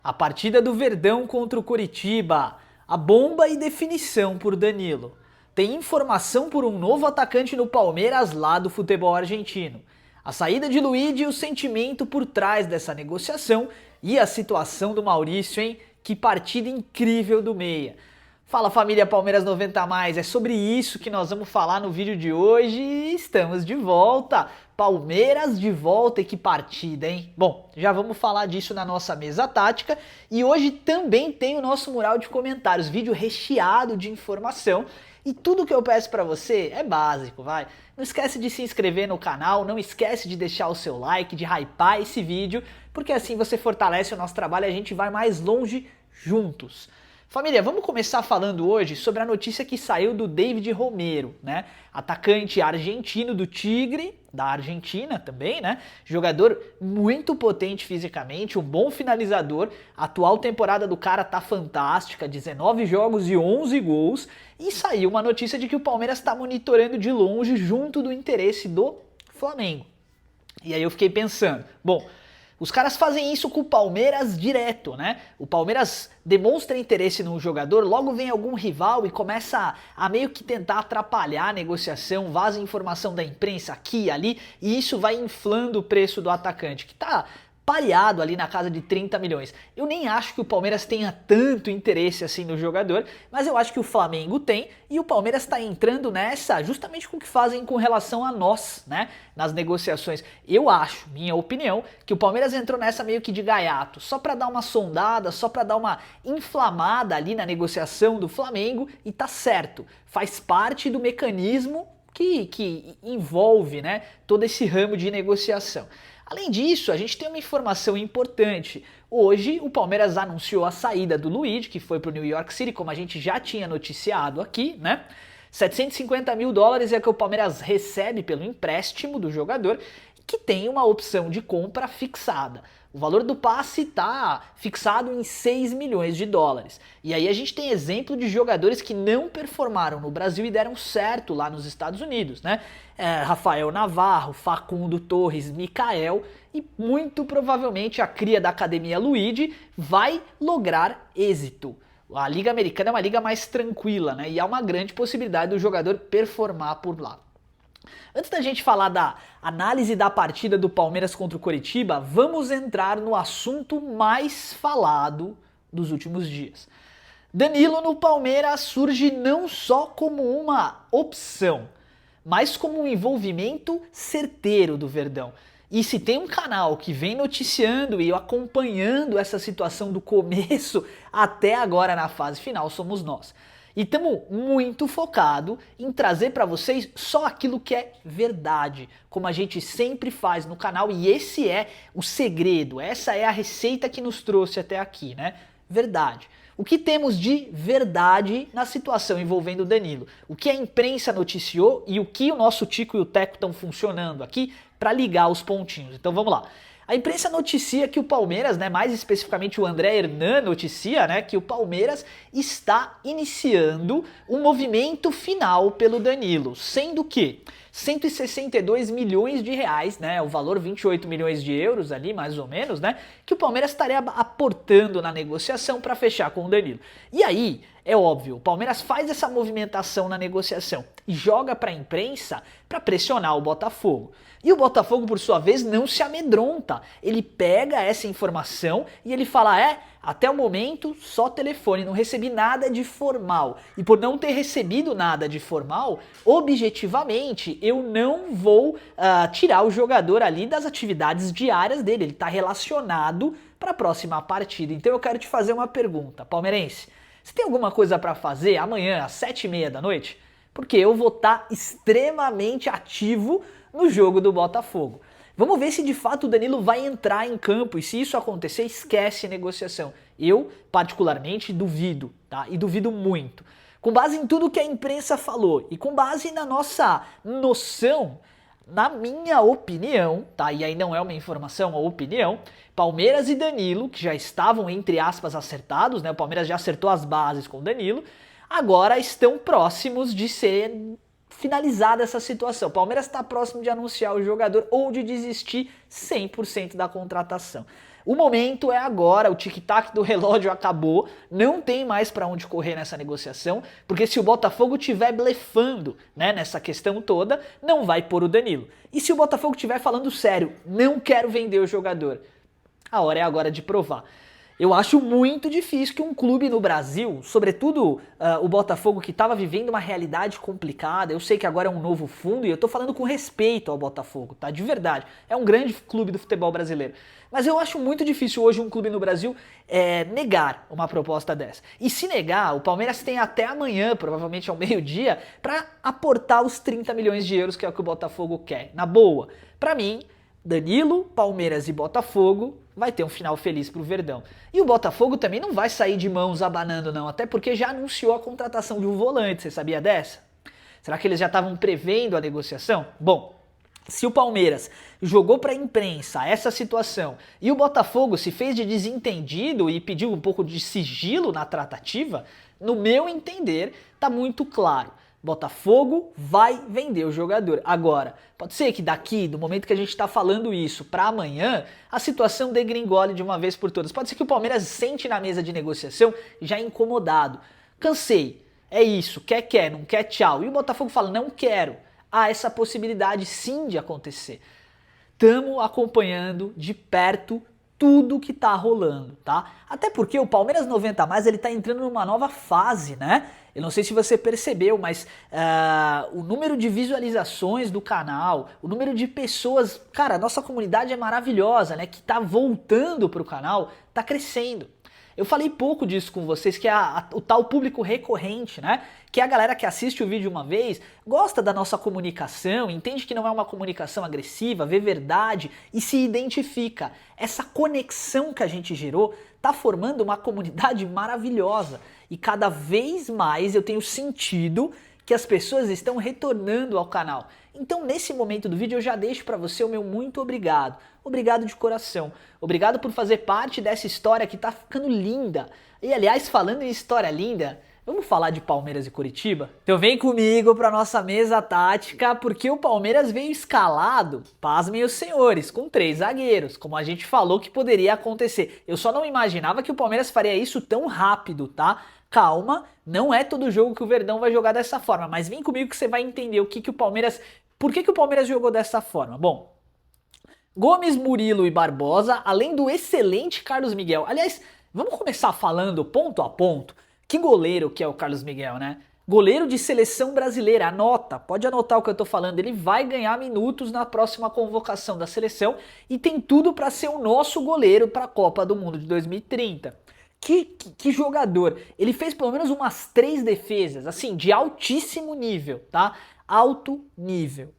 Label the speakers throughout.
Speaker 1: A partida do Verdão contra o Coritiba, a bomba e definição por Danilo. Tem informação por um novo atacante no Palmeiras lá do futebol argentino. A saída de Luigi e o sentimento por trás dessa negociação e a situação do Maurício, hein? Que partida incrível do meia. Fala família Palmeiras 90 mais, é sobre isso que nós vamos falar no vídeo de hoje e estamos de volta. Palmeiras de volta e que partida, hein? Bom, já vamos falar disso na nossa mesa tática e hoje também tem o nosso mural de comentários, vídeo recheado de informação e tudo que eu peço pra você é básico, vai. Não esquece de se inscrever no canal, não esquece de deixar o seu like, de hypar esse vídeo, porque assim você fortalece o nosso trabalho e a gente vai mais longe juntos. Família, vamos começar falando hoje sobre a notícia que saiu do David Romero, né? Atacante argentino do Tigre, da Argentina também, né? Jogador muito potente fisicamente, um bom finalizador. A atual temporada do cara tá fantástica, 19 jogos e 11 gols. E saiu uma notícia de que o Palmeiras está monitorando de longe junto do interesse do Flamengo. E aí eu fiquei pensando, bom, os caras fazem isso com o Palmeiras direto, né? O Palmeiras demonstra interesse no jogador, logo vem algum rival e começa a meio que tentar atrapalhar a negociação, vaza informação da imprensa aqui e ali, e isso vai inflando o preço do atacante, que tá pareado ali na casa de 30 milhões. Eu nem acho que o Palmeiras tenha tanto interesse assim no jogador, mas eu acho que o Flamengo tem e o Palmeiras está entrando nessa justamente com o que fazem com relação a nós, né, nas negociações. Eu acho, minha opinião, que o Palmeiras entrou nessa meio que de gaiato, só para dar uma sondada, só para dar uma inflamada ali na negociação do Flamengo e tá certo, faz parte do mecanismo que envolve, né, todo esse ramo de negociação. Além disso, a gente tem uma informação importante. Hoje, o Palmeiras anunciou a saída do Luigi, que foi para o New York City, como a gente já tinha noticiado aqui, né? 750 mil dólares é que o Palmeiras recebe pelo empréstimo do jogador, que tem uma opção de compra fixada. O valor do passe está fixado em 6 milhões de dólares. E aí a gente tem exemplo de jogadores que não performaram no Brasil e deram certo lá nos Estados Unidos, né? Rafael Navarro, Facundo Torres, Mikael e muito provavelmente a cria da Academia Luigi vai lograr êxito. A Liga Americana é uma liga mais tranquila, né? E há uma grande possibilidade do jogador performar por lá. Antes da gente falar da análise da partida do Palmeiras contra o Coritiba, vamos entrar no assunto mais falado dos últimos dias. Danilo no Palmeiras surge não só como uma opção, mas como um envolvimento certeiro do Verdão. E se tem um canal que vem noticiando e acompanhando essa situação do começo até agora na fase final, somos nós. E estamos muito focados em trazer para vocês só aquilo que é verdade, como a gente sempre faz no canal, e esse é o segredo, essa é a receita que nos trouxe até aqui, né? Verdade. O que temos de verdade na situação envolvendo o Danilo? O que a imprensa noticiou e o que o nosso Tico e o Teco estão funcionando aqui para ligar os pontinhos. Então vamos lá. A imprensa noticia que o Palmeiras, né, mais especificamente o André Hernan noticia, né, que o Palmeiras está iniciando um movimento final pelo Danilo, sendo que 162 milhões de reais, né, o valor 28 milhões de euros ali, mais ou menos, né, que o Palmeiras estaria aportando na negociação para fechar com o Danilo. E aí, é óbvio, o Palmeiras faz essa movimentação na negociação e joga para a imprensa para pressionar o Botafogo. E o Botafogo, por sua vez, não se amedronta. Ele pega essa informação e ele fala, até o momento só telefone, não recebi nada de formal. E por não ter recebido nada de formal, objetivamente, eu não vou tirar o jogador ali das atividades diárias dele. Ele está relacionado para a próxima partida. Então eu quero te fazer uma pergunta, palmeirense. Você tem alguma coisa para fazer amanhã às 7h30 da noite? Porque eu vou estar extremamente ativo no jogo do Botafogo. Vamos ver se de fato o Danilo vai entrar em campo e se isso acontecer, esquece negociação. Eu, particularmente, duvido, tá? E duvido muito. Com base em tudo que a imprensa falou e com base na nossa noção, na minha opinião, tá? E aí não é uma informação, é uma opinião, Palmeiras e Danilo, que já estavam, entre aspas, acertados, né? O Palmeiras já acertou as bases com o Danilo, agora estão próximos de ser finalizada essa situação. O Palmeiras está próximo de anunciar o jogador ou de desistir 100% da contratação. O momento é agora, o tic-tac do relógio acabou, não tem mais para onde correr nessa negociação, porque se o Botafogo estiver blefando, né, nessa questão toda, não vai pôr o Danilo. E se o Botafogo estiver falando sério, não quero vender o jogador, a hora é agora de provar. Eu acho muito difícil que um clube no Brasil, sobretudo o Botafogo, que estava vivendo uma realidade complicada, eu sei que agora é um novo fundo e eu tô falando com respeito ao Botafogo, tá? De verdade. É um grande clube do futebol brasileiro. Mas eu acho muito difícil hoje um clube no Brasil negar uma proposta dessa. E se negar, o Palmeiras tem até amanhã, provavelmente ao meio-dia, para aportar os 30 milhões de euros que é o que o Botafogo quer. Na boa. Pra mim, Danilo, Palmeiras e Botafogo vai ter um final feliz pro Verdão. E o Botafogo também não vai sair de mãos abanando não, até porque já anunciou a contratação de um volante, você sabia dessa? Será que eles já estavam prevendo a negociação? Bom, se o Palmeiras jogou para a imprensa essa situação e o Botafogo se fez de desentendido e pediu um pouco de sigilo na tratativa, no meu entender, tá muito claro. Botafogo vai vender o jogador. Agora, pode ser que daqui, do momento que a gente está falando isso, para amanhã, a situação degringole de uma vez por todas. Pode ser que o Palmeiras sente na mesa de negociação já incomodado. Cansei, é isso, quer, não quer, tchau. E o Botafogo fala, não quero. Há essa possibilidade sim de acontecer. Estamos acompanhando de perto tudo que tá rolando, tá? Até porque o Palmeiras 90 mais ele tá entrando numa nova fase, né? Eu não sei se você percebeu, mas o número de visualizações do canal, o número de pessoas, cara, a nossa comunidade é maravilhosa, né? Que tá voltando pro canal, tá crescendo. Eu falei pouco disso com vocês, que é o tal público recorrente, né? Que é a galera que assiste o vídeo uma vez, gosta da nossa comunicação, entende que não é uma comunicação agressiva, vê verdade e se identifica. Essa conexão que a gente gerou tá formando uma comunidade maravilhosa. E cada vez mais eu tenho sentido que as pessoas estão retornando ao canal. Então, nesse momento do vídeo, eu já deixo para você o meu muito obrigado. Obrigado de coração. Obrigado por fazer parte dessa história que tá ficando linda. E, aliás, falando em história linda, vamos falar de Palmeiras e Coritiba? Então vem comigo para nossa mesa tática, porque o Palmeiras veio escalado, pasmem os senhores, com 3 zagueiros, como a gente falou que poderia acontecer. Eu só não imaginava que o Palmeiras faria isso tão rápido, tá? Calma, não é todo jogo que o Verdão vai jogar dessa forma, mas vem comigo que você vai entender por que o Palmeiras jogou dessa forma. Bom, Gomes, Murilo e Barbosa, além do excelente Carlos Miguel. Aliás, vamos começar falando ponto a ponto. Que goleiro que é o Carlos Miguel, né? Goleiro de seleção brasileira, anota, pode anotar o que eu tô falando, ele vai ganhar minutos na próxima convocação da seleção e tem tudo para ser o nosso goleiro para a Copa do Mundo de 2030. Que jogador, ele fez pelo menos umas 3 defesas, assim, de altíssimo nível, tá? Alto nível.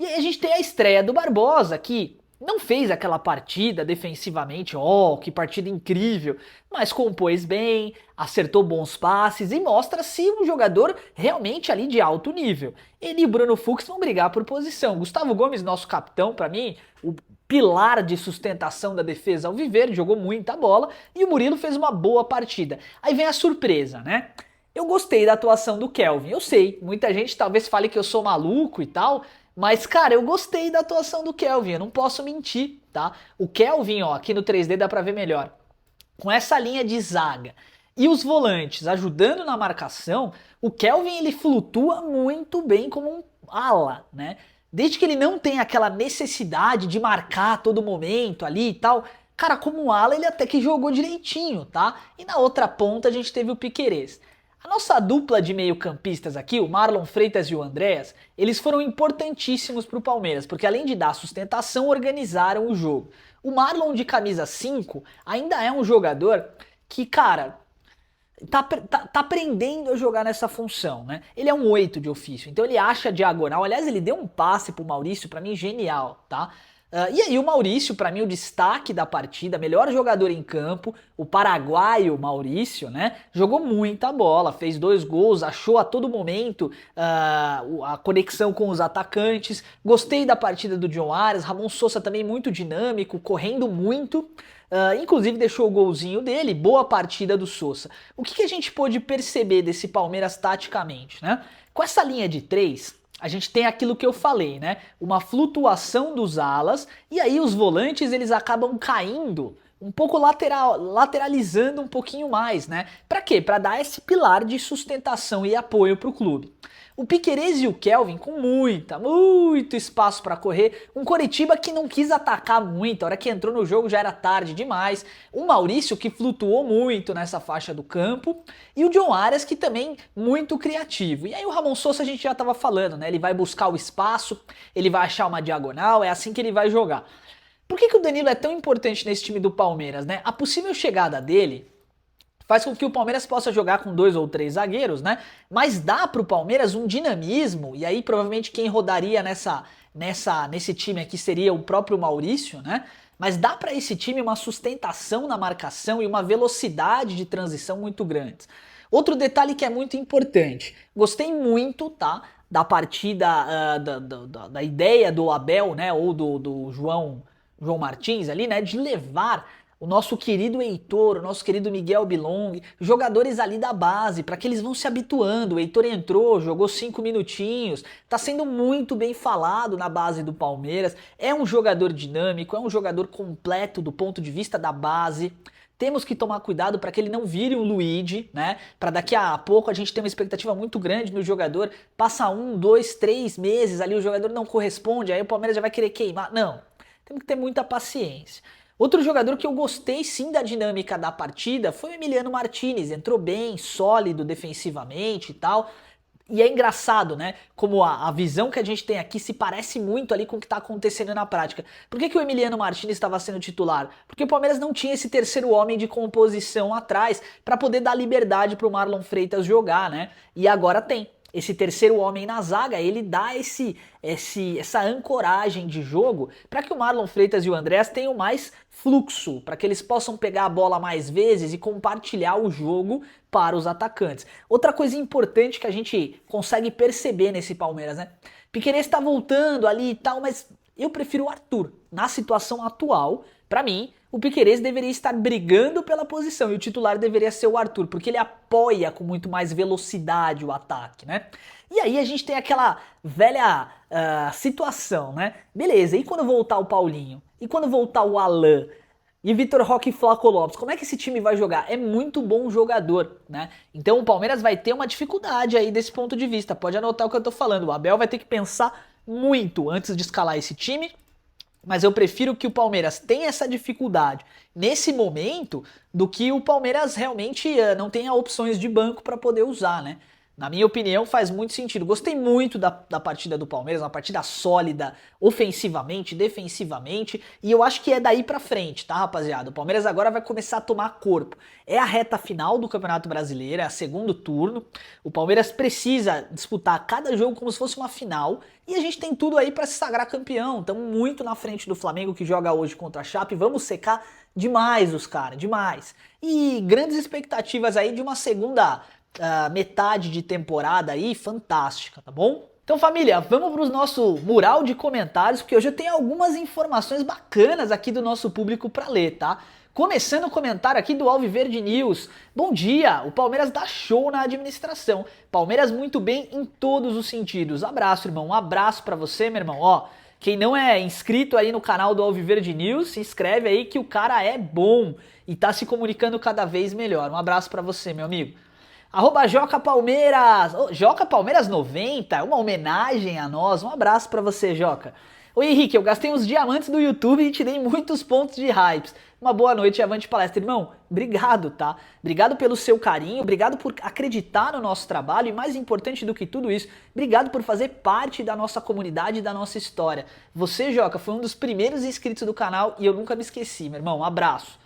Speaker 1: E aí a gente tem a estreia do Barbosa, que não fez aquela partida defensivamente, que partida incrível, mas compôs bem, acertou bons passes e mostra-se um jogador realmente ali de alto nível. Ele e o Bruno Fux vão brigar por posição. Gustavo Gomes, nosso capitão, para mim, o pilar de sustentação da defesa alviverde, jogou muita bola e o Murilo fez uma boa partida. Aí vem a surpresa, né? Eu gostei da atuação do Kelvin, eu sei, muita gente talvez fale que eu sou maluco e tal, mas, cara, eu gostei da atuação do Kelvin, eu não posso mentir, tá? O Kelvin, ó, aqui no 3D dá pra ver melhor. Com essa linha de zaga e os volantes ajudando na marcação, o Kelvin, ele flutua muito bem como um ala, né? Desde que ele não tem aquela necessidade de marcar a todo momento ali e tal, cara, como ala ele até que jogou direitinho, tá? E na outra ponta a gente teve o Piquerez. A nossa dupla de meio-campistas aqui, o Marlon Freitas e o Andréas, eles foram importantíssimos para o Palmeiras, porque além de dar sustentação, organizaram o jogo. O Marlon de camisa 5 ainda é um jogador que, cara, tá aprendendo a jogar nessa função, né? Ele é um 8 de ofício, então ele acha a diagonal. Aliás, ele deu um passe pro Maurício, para mim, genial, tá? E aí o Maurício, para mim, o destaque da partida, melhor jogador em campo, o paraguaio Maurício, né? Jogou muita bola, fez 2 gols, achou a todo momento a conexão com os atacantes. Gostei da partida do John Arias, Ramon Sousa também muito dinâmico, correndo muito. Inclusive deixou o golzinho dele, boa partida do Sousa. O que a gente pôde perceber desse Palmeiras taticamente, né? Com essa linha de 3... a gente tem aquilo que eu falei, né? Uma flutuação dos alas e aí os volantes eles acabam caindo um pouco lateralizando um pouquinho mais, né? Para quê? Para dar esse pilar de sustentação e apoio para o clube. O Piquerez e o Kelvin com muito espaço para correr, um Coritiba que não quis atacar muito, a hora que entrou no jogo já era tarde demais, o Maurício que flutuou muito nessa faixa do campo, e o John Arias que também muito criativo. E aí o Ramon Sousa a gente já estava falando, né? Ele vai buscar o espaço, ele vai achar uma diagonal, é assim que ele vai jogar. Por que o Danilo é tão importante nesse time do Palmeiras, né? A possível chegada dele faz com que o Palmeiras possa jogar com 2 ou 3 zagueiros, né? Mas dá pro Palmeiras um dinamismo, e aí provavelmente quem rodaria nesse time aqui seria o próprio Maurício, né? Mas dá para esse time uma sustentação na marcação e uma velocidade de transição muito grandes. Outro detalhe que é muito importante, gostei muito, tá? Da partida, da ideia do Abel, né? Ou do João Martins ali, né? De levar o nosso querido Heitor, o nosso querido Miguel Bilong, jogadores ali da base, para que eles vão se habituando. O Heitor entrou, jogou 5 minutinhos, tá sendo muito bem falado na base do Palmeiras, é um jogador dinâmico, é um jogador completo do ponto de vista da base. Temos que tomar cuidado para que ele não vire um Luigi, né? Para daqui a pouco a gente ter uma expectativa muito grande no jogador, passa 1, 2, 3 meses ali, o jogador não corresponde, aí o Palmeiras já vai querer queimar. Não, temos que ter muita paciência. Outro jogador que eu gostei sim da dinâmica da partida foi o Emiliano Martinez, entrou bem, sólido defensivamente e tal. E é engraçado, né, como a visão que a gente tem aqui se parece muito ali com o que está acontecendo na prática. Por que o Emiliano Martinez estava sendo titular? Porque o Palmeiras não tinha esse terceiro homem de composição atrás para poder dar liberdade para o Marlon Freitas jogar, né? E agora tem. Esse terceiro homem na zaga, ele dá essa ancoragem de jogo para que o Marlon Freitas e o Andrés tenham mais fluxo, para que eles possam pegar a bola mais vezes e compartilhar o jogo para os atacantes. Outra coisa importante que a gente consegue perceber nesse Palmeiras, né? Piquerez está voltando ali e tal, mas eu prefiro o Arthur. Na situação atual, para mim, o Piquerez deveria estar brigando pela posição e o titular deveria ser o Arthur, porque ele apoia com muito mais velocidade o ataque, né? E aí a gente tem aquela velha situação, né? Beleza, e quando voltar o Paulinho? E quando voltar o Alan? E Vitor Roque e Flaco Lopes? Como é que esse time vai jogar? É muito bom jogador, né? Então o Palmeiras vai ter uma dificuldade aí desse ponto de vista. Pode anotar o que eu tô falando. O Abel vai ter que pensar muito antes de escalar esse time. Mas eu prefiro que o Palmeiras tenha essa dificuldade nesse momento do que o Palmeiras realmente não tenha opções de banco para poder usar, né? Na minha opinião, faz muito sentido. Gostei muito da partida do Palmeiras, uma partida sólida, ofensivamente, defensivamente, e eu acho que é daí pra frente, tá, rapaziada? O Palmeiras agora vai começar a tomar corpo. É a reta final do Campeonato Brasileiro, é o segundo turno. O Palmeiras precisa disputar cada jogo como se fosse uma final, e a gente tem tudo aí pra se sagrar campeão. Estamos muito na frente do Flamengo, que joga hoje contra a Chape. Vamos secar demais os caras, demais. E grandes expectativas aí de uma segunda metade de temporada aí fantástica, tá bom? Então, família, vamos para o nosso mural de comentários, porque hoje eu tenho algumas informações bacanas aqui do nosso público para ler, tá? Começando o comentário aqui do Alviverde News. Bom dia, o Palmeiras dá show na administração. Palmeiras muito bem em todos os sentidos. Abraço, irmão, um abraço para você, meu irmão. Ó, quem não é inscrito aí no canal do Alviverde News, se inscreve aí que o cara é bom e tá se comunicando cada vez melhor. Um abraço para você, meu amigo. @Joca Palmeiras, Joca Palmeiras 90, uma homenagem a nós, um abraço pra você, Joca. Oi Henrique, eu gastei uns diamantes do YouTube e te dei muitos pontos de hypes. Uma boa noite e avante palestra. Irmão, obrigado, tá? Obrigado pelo seu carinho, obrigado por acreditar no nosso trabalho e mais importante do que tudo isso, obrigado por fazer parte da nossa comunidade e da nossa história. Você, Joca, foi um dos primeiros inscritos do canal e eu nunca me esqueci, meu irmão, um abraço.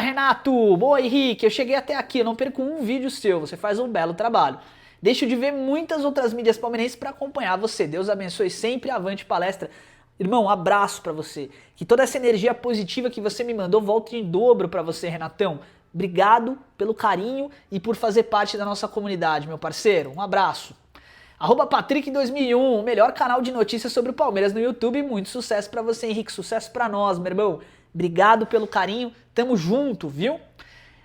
Speaker 1: @Renato, boa Henrique, eu cheguei até aqui, eu não perco um vídeo seu, você faz um belo trabalho. Deixo de ver muitas outras mídias palmeirenses para acompanhar você, Deus abençoe sempre, avante palestra. Irmão, um abraço para você, que toda essa energia positiva que você me mandou volte em dobro para você, Renatão. Obrigado pelo carinho e por fazer parte da nossa comunidade, meu parceiro, um abraço. @Patrick2001, o melhor canal de notícias sobre o Palmeiras no YouTube, muito sucesso para você, Henrique, sucesso para nós, meu irmão. Obrigado pelo carinho, tamo junto, viu?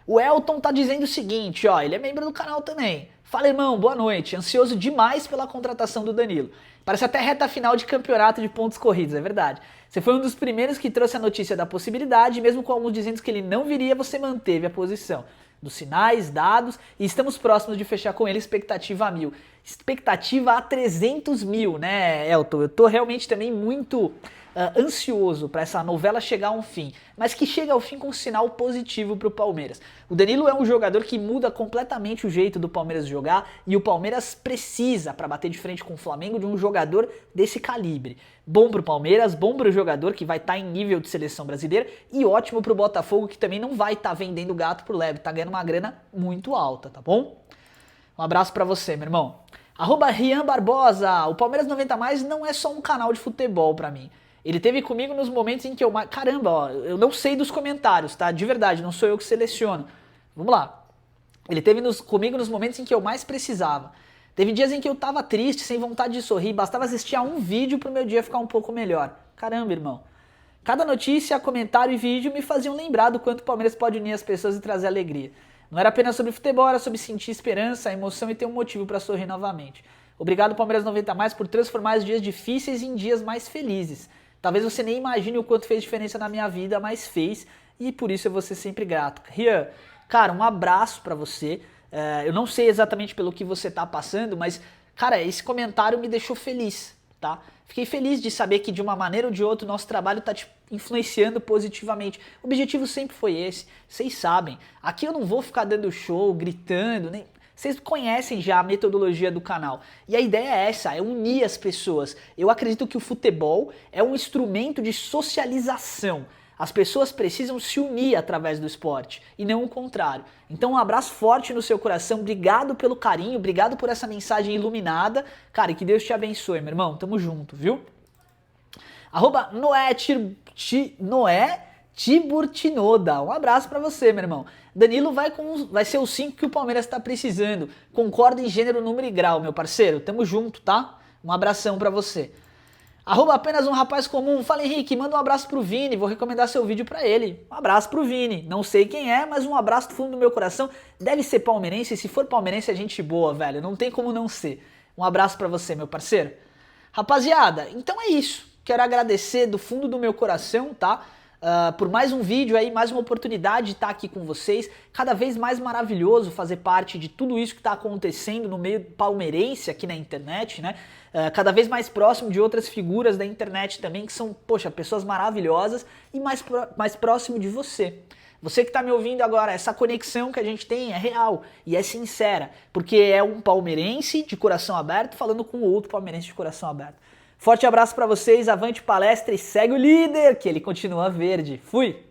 Speaker 1: O Elton tá dizendo o seguinte, ó, ele é membro do canal também. Fala, irmão, boa noite, ansioso demais pela contratação do Danilo. Parece até reta final de campeonato de pontos corridos, é verdade. Você foi um dos primeiros que trouxe a notícia da possibilidade, mesmo com alguns dizendo que ele não viria, você manteve a posição dos sinais, dados, e estamos próximos de fechar com ele expectativa a 1.000. Expectativa a 300 mil, né, Elton? Eu tô realmente também muito ansioso para essa novela chegar a um fim, mas que chega ao fim com um sinal positivo para o Palmeiras. O Danilo é um jogador que muda completamente o jeito do Palmeiras jogar e o Palmeiras precisa, para bater de frente com o Flamengo, de um jogador desse calibre. Bom pro Palmeiras, bom pro jogador que vai estar em nível de seleção brasileira e ótimo pro Botafogo que também não vai estar vendendo gato por lebre, tá ganhando uma grana muito alta, tá bom? Um abraço para você, meu irmão. @Rian Barbosa, o Palmeiras 90 Mais não é só um canal de futebol para mim. Ele teve comigo nos momentos em que eu... Caramba, ó, eu não sei dos comentários, tá? De verdade, não sou eu que seleciono. Vamos lá. Ele teve comigo nos momentos em que eu mais precisava. Teve dias em que eu tava triste, sem vontade de sorrir, bastava assistir a um vídeo pro meu dia ficar um pouco melhor. Caramba, irmão. Cada notícia, comentário e vídeo me faziam lembrar do quanto o Palmeiras pode unir as pessoas e trazer alegria. Não era apenas sobre futebol, era sobre sentir esperança, emoção e ter um motivo para sorrir novamente. Obrigado, Palmeiras 90 Mais, por transformar os dias difíceis em dias mais felizes. Talvez você nem imagine o quanto fez diferença na minha vida, mas fez, e por isso eu vou ser sempre grato. Rian, cara, um abraço pra você. Eu não sei exatamente pelo que você tá passando, mas, cara, esse comentário me deixou feliz, tá? Fiquei feliz de saber que de uma maneira ou de outra o nosso trabalho tá te influenciando positivamente. O objetivo sempre foi esse, vocês sabem. Aqui eu não vou ficar dando show, gritando, nem... Vocês conhecem já a metodologia do canal. E a ideia é essa, é unir as pessoas. Eu acredito que o futebol é um instrumento de socialização. As pessoas precisam se unir através do esporte e não o contrário. Então um abraço forte no seu coração, obrigado pelo carinho, obrigado por essa mensagem iluminada. Cara, e que Deus te abençoe, meu irmão. Tamo junto, viu? @Noé Tiburtinoda. Um abraço pra você, meu irmão. Danilo vai ser o 5 que o Palmeiras tá precisando. Concordo em gênero, número e grau, meu parceiro. Tamo junto, tá? Um abração pra você. @Apenas um rapaz comum. Fala, Henrique, manda um abraço pro Vini. Vou recomendar seu vídeo pra ele. Um abraço pro Vini. Não sei quem é, mas um abraço do fundo do meu coração. Deve ser palmeirense. Se for palmeirense, é gente boa, velho. Não tem como não ser. Um abraço pra você, meu parceiro. Rapaziada, então é isso. Quero agradecer do fundo do meu coração, tá? Por mais um vídeo aí, mais uma oportunidade de estar aqui com vocês. Cada vez mais maravilhoso fazer parte de tudo isso que está acontecendo no meio palmeirense aqui na internet, né? Cada vez mais próximo de outras figuras da internet também, que são, poxa, pessoas maravilhosas e mais próximo de você. Você que está me ouvindo agora, essa conexão que a gente tem é real e é sincera, porque é um palmeirense de coração aberto falando com outro palmeirense de coração aberto. Forte abraço para vocês, avante palestra e segue o líder, que ele continua verde. Fui!